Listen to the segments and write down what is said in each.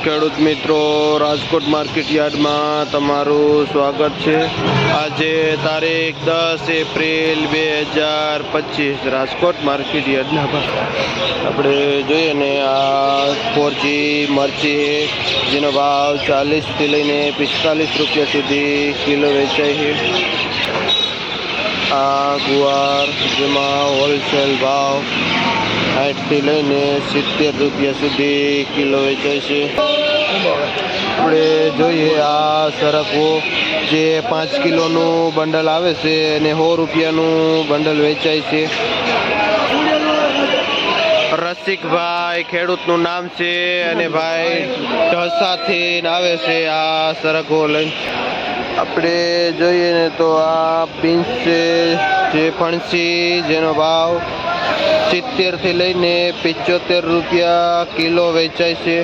ખેડૂત મિત્રો, રાજકોટ માર્કેટ યાર્ડમાં તમારું સ્વાગત છે। આજે તારીખ 10 એપ્રિલ 2025 રાજકોટ માર્કેટ યાર્ડના ભાવ આપણે જોઈએ ને આ 4G મરચી જેનો ભાવ 40 થી લઈને 45 રૂપિયા સુધી કિલો વેચાય છે। આ ગુવાર જેમાં હોલસેલ ભાવ 60 થી લઈને 70 રૂપિયા સુધી કિલો વેચાય છે। આપણે જોઈએ આ સરગવો જે 5 કિલોનું બંડલ આવે છે અને 100 રૂપિયાનું બંડલ વેચાય છે। રસિકભાઈ ખેડૂતનું નામ છે અને ભાઈ ઢસાથી આવે છે આ સરગવો લઈને। આપણે જોઈએ ને તો આ બીન્સ છે જે ફણસી જેનો ભાવ 70 થી લઈને 75 રૂપિયા કિલો વેચાય છે।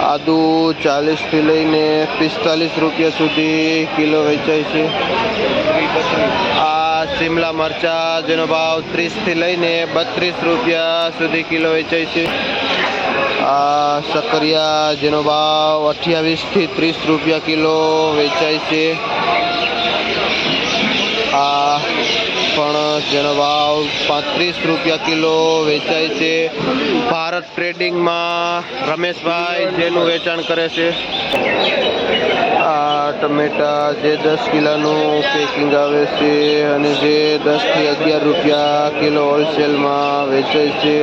આદુ 40 થી લઈને 45 રૂપિયા સુધી કિલો વેચાય છે। આ શિમલા મરચા જેનો ભાવ 30 થી લઈને 32 રૂપિયા સુધી કિલો વેચાય છે। આ સકરિયા જેનો ભાવ 28 થી 30 રૂપિયા કિલો વેચાય છે। આ ફણસ જેનો ભાવ 35 રૂપિયા કિલો વેચાય છે। ભારત ટ્રેડિંગમાં રમેશભાઈ જેનું વેચાણ કરે છે। આ ટમેટા જે 10 કિલોનું પેકિંગ આવે છે અને જે 10 થી 11 રૂપિયા કિલો હોલસેલમાં વેચાય છે।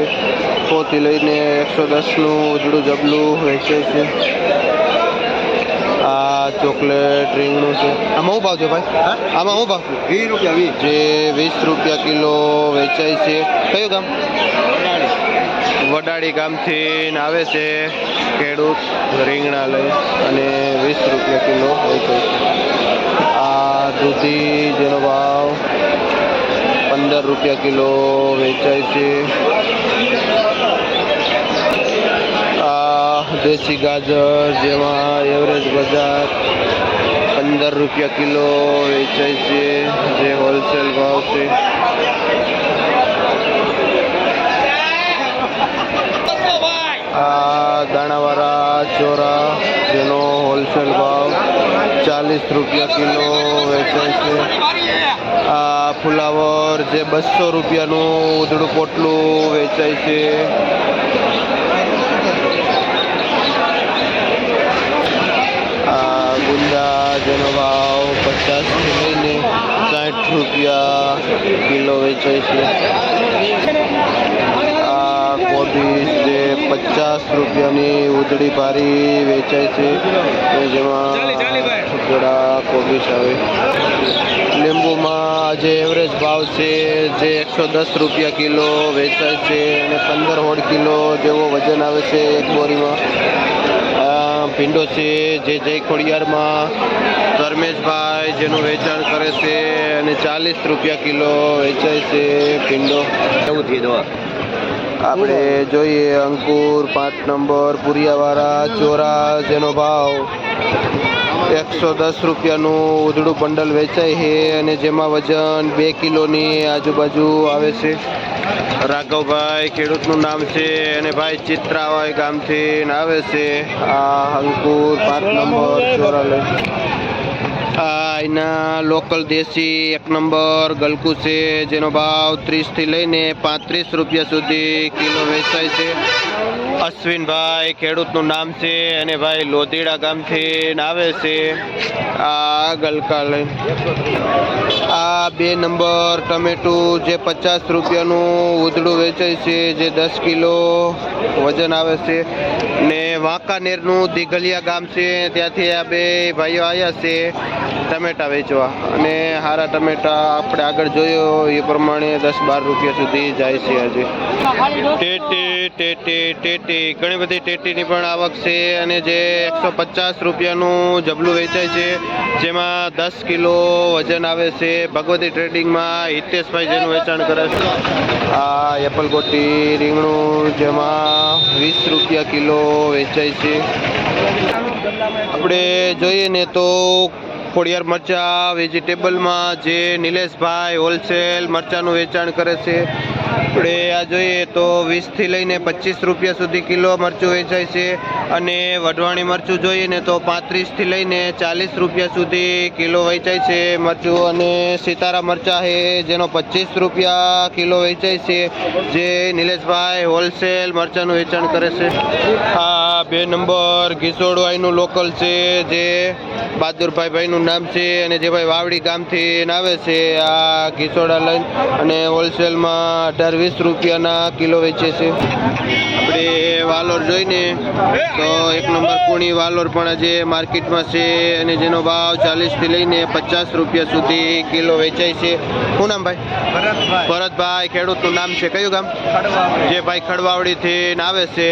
100 થી લઈને 110નું ઉજળું જબલું વેચાય છે। આ ચોકલેટ રીંગણું છે। આમાં શું ભાવ છે ભાઈ? આમાં શું ભાવ? 20 રૂપિયા જે 20 રૂપિયા કિલો વેચાય છે। કયું ગામ? વડાળી ગામથી આવે છે ખેડૂત રીંગણા લઈ અને 20 રૂપિયા કિલો વેચાય છે। આ દૂધી જેનો ભાવ 15 રૂપિયા કિલો વેચાય છે। દેશી ગાજર જેમાં એવરેજ બજાર 15 રૂપિયા કિલો વેચાય છે જે હોલસેલ ભાવ છે। આ દાણાવાળા ચોરા જેનો હોલસેલ ભાવ 40 રૂપિયા કિલો વેચાય છે। આ ફુલાવર જે 200 રૂપિયાનું ઉધડું પોટલું વેચાય છે। ગુંદા જેનો ભાવ 50 થી લઈને 60 રૂપિયા કિલો વેચાય છે। આ કોબીજ જે 50 રૂપિયાની ઉધડી ભારી વેચાય છે જેમાં થોડા કોબીજ આવે। લીંબુમાં જે એવરેજ ભાવ છે જે 110 રૂપિયા કિલો વેચાય છે અને 15 કિલો જેવો વજન આવે છે એક બોરીમાં। ભીંડો છે જે જય ખોડિયારમાં ધર્મેશભાઈ જેનું વેચાણ કરે છે અને 40 રૂપિયા કિલો વેચાય છે ભીંડો। આપણે જોઈએ અંકુર 5 નંબર પુરિયાવાળા ચોરા જેનો ભાવ 110 રૂપિયાનું ઉધડું બંડલ વેચાય છે અને જેમાં વજન 2 કિલોની આજુબાજુ આવે છે। રાઘવભાઈ ખેડૂતનું નામ છે અને ભાઈ ચિત્રાવાય ગામથી આવે છે આ અંકુર 5 નંબર ચોરા લઈ। આ એના લોકલ દેશી 1 નંબર ગલકુ છે જેનો ભાવ 30 થી લઈને 35 રૂપિયા સુધી કિલો વેચાય છે। અશ્વિનભાઈ ખેડૂતનું નામ છે અને ભાઈ લોધીડા ગામથી આવે છે આ ગલકા લઈ। આ 2 નંબર ટમેટું જે 50 રૂપિયાનું ઉધડું વેચાય છે જે 10 કિલો વજન આવે છે ને વાંકાનેરનું દિઘલિયા ગામ છે ત્યાંથી આ બે ભાઈઓ આવ્યા છે ટમેટા વેચવા અને સારા ટમેટા આપણે આગળ જોયો એ પ્રમાણે 10-12 રૂપિયા સુધી જાય છે। આજે ટેટી ઘણી બધી ટેટીની પણ આવક છે અને જે 150 રૂપિયાનું જબલું વેચાય છે જેમાં 10 કિલો વજન આવે છે। ભગવતી ટ્રેડિંગમાં હિતેશભાઈ જેનું વેચાણ કરે છે। આ એપલ ગોટી રીંગણું જેમાં 20 રૂપિયા કિલો વેચાય છે। આપણે જોઈએ ને તો ખોડિયાર મરચા વેજીટેબલમાં જે નિલેશભાઈ હોલસેલ મરચાનું વેચાણ કરે છે આપણે આ જોઈએ તો 20 થી લઈને 25 રૂપિયા સુધી કિલો મરચું વેચાય છે અને વઢવાણી મરચું જોઈએ ને તો 35 થી લઈને 40 રૂપિયા સુધી કિલો વેચાય છે મરચું. અને સિતારા મરચા છે જેનો 25 રૂપિયા કિલો વેચાય છે, જે નિલેશભાઈ હોલસેલ મરચાનું વેચાણ કરે છે. આ 2 નંબર ઘીસોડવાઈનું લોકલ છે, જે બહાદુરભાઈ ભાઈનું નામ છે અને જે ભાઈ વાવડી ગામથી આવે છે. આ ઘીસોડા લઈને અને હોલસેલમાં 18-20 રૂપિયાના કિલો વેચે છે. આપણે વાલોર જોઈને તો 1 નંબર કુણી વાલોર પણ આજે માર્કેટમાં છે અને જેનો ભાવ 40 થી લઈને 50 રૂપિયા સુધી કિલો વેચાય છે. શું નામ ભાઈ? ભરતભાઈ. ખેડૂતનું નામ છે કયું ગામ? જે ભાઈ ખડવાવડીથી આવે છે.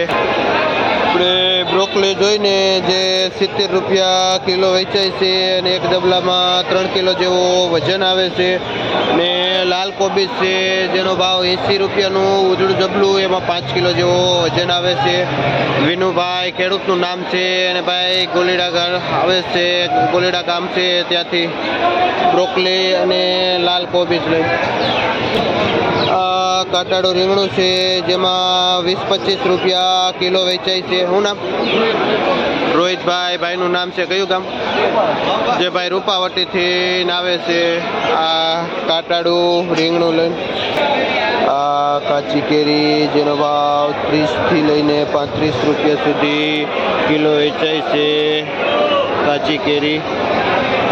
આપણે બ્રોકલી જોઈને જે 70 રૂપિયા કિલો વેચાય છે અને એક ડબલામાં 3 કિલો જેવો વજન આવે છે. ને લાલ કોબીજ છે જેનો ભાવ 80 રૂપિયાનું ઉજળું જબલું, એમાં 5 કિલો જેવો વજન આવે છે. વિનુભાઈ ખેડૂતનું નામ છે અને ભાઈ ગોલીડા આવે છે, ગોલીડા ગામ છે, ત્યાંથી બ્રોકલી અને લાલ કોબીજ લઈ. કાટાળું રીંગણું છે જેમાં 20-25 રૂપિયા કિલો વેચાય છે. શું નામ? રોહિતભાઈ. ભાઈનું નામ છે કયું ગામ? જે ભાઈ રૂપાવટીથી આવે છે. આ કાટાળું રીંગણું લઈને. આ કાચી કેરી જેનો ભાવ 30 થી લઈને 35 રૂપિયા સુધી કિલો વેચાય છે. કાચી કેરી.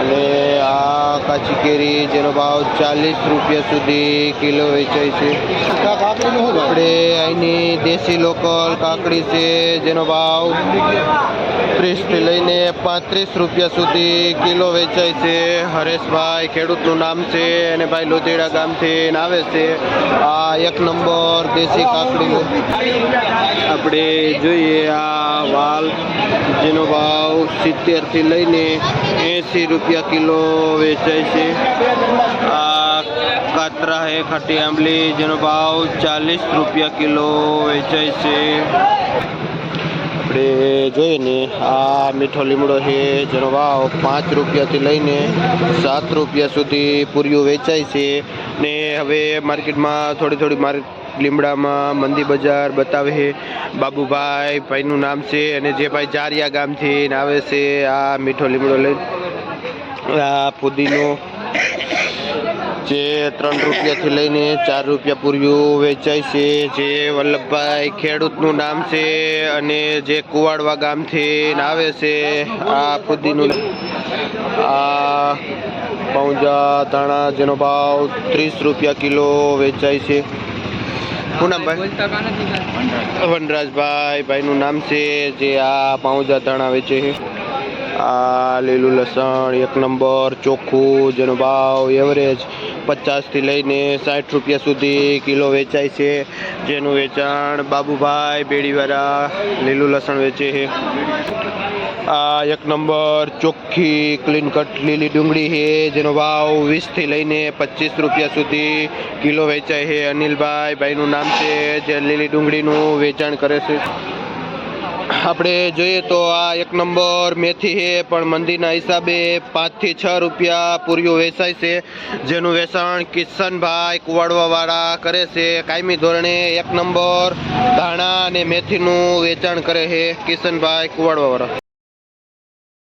અને આ કાચી કેરી જેનો ભાવ 40 રૂપિયા સુધી કિલો વેચાય છે. આપણે અહીંની દેશી લોકલ કાકડી છે જેનો ભાવ 30 થી લઈને 35 રૂપિયા સુધી કિલો વેચાય છે. હરેશભાઈ ખેડૂતનું નામ છે અને ભાઈ લોધીડા ગામથી આવે છે. આ 1 નંબર દેશી કાકડી. આપણે જોઈએ આ વાલ જેનો ભાવ 70 થી લઈને 80 રૂપિયા કિલો વેચાય છે. આ કાતરા હે ખાટી આંબલી જેનો ભાવ 40 રૂપિયા કિલો વેચાય છે. આપણે જોઈએ ને આ મીઠો લીમડો છે જેનો ભાવ 5 રૂપિયાથી લઈને 7 રૂપિયા સુધી પૂર્યું વેચાય છે. ને હવે માર્કેટમાં થોડી લીમડામાં મંદી બજાર બતાવે છે. બાબુભાઈ ભાઈનું નામ છે અને જે ભાઈ જારિયા ગામથી આવે છે. આ મીઠો લીમડો લઈ. આ પુદીનો જે 3 રૂપિયાથી લઈને 4 રૂપિયા પૂર્યું વેચાય છે, જે વલ્લભભાઈ ખેડૂતનું નામ છે અને જે કુવાડવા ગામથી આવે છે. આ પુદીનું. આ પૌંજા ધાણા જેનો ભાવ 30 રૂપિયા કિલો વેચાય છે. શું નામ ભાઈ? વનરાજભાઈ ભાઈનું નામ છે, જે આ પૌંજા ધાણા વેચે છે. આ લીલું લસણ 1 નંબર ચોખ્ખું જેનો ભાવ એવરેજ 50 થી લઈને 60 રૂપિયા સુધી કિલો વેચાય છે, જેનું વેચાણ બાબુભાઈ બેડીવાળા લીલું લસણ વેચે છે. આ 1 નંબર ચોખ્ખી ક્લીન કટ લીલી ડુંગળી છે જેનો ભાવ 20 થી લઈને 25 રૂપિયા સુધી કિલો વેચાય છે. અનિલભાઈ ભાઈનું નામ છે, જે લીલી ડુંગળીનું વેચાણ કરે છે. આપણે જોઈએ તો આ 1 નંબર મેથી છે, પણ મંદીના હિસાબે 5 થી 6 રૂપિયા પૂર્યું વેચાય છે, જેનું વેચાણ કિશનભાઈ કુવાડવાવાળા કરે છે. કાયમી ધોરણે 1 નંબર ધાણા અને મેથીનું વેચાણ કરે છે કિશનભાઈ કુવાડવાવાળા.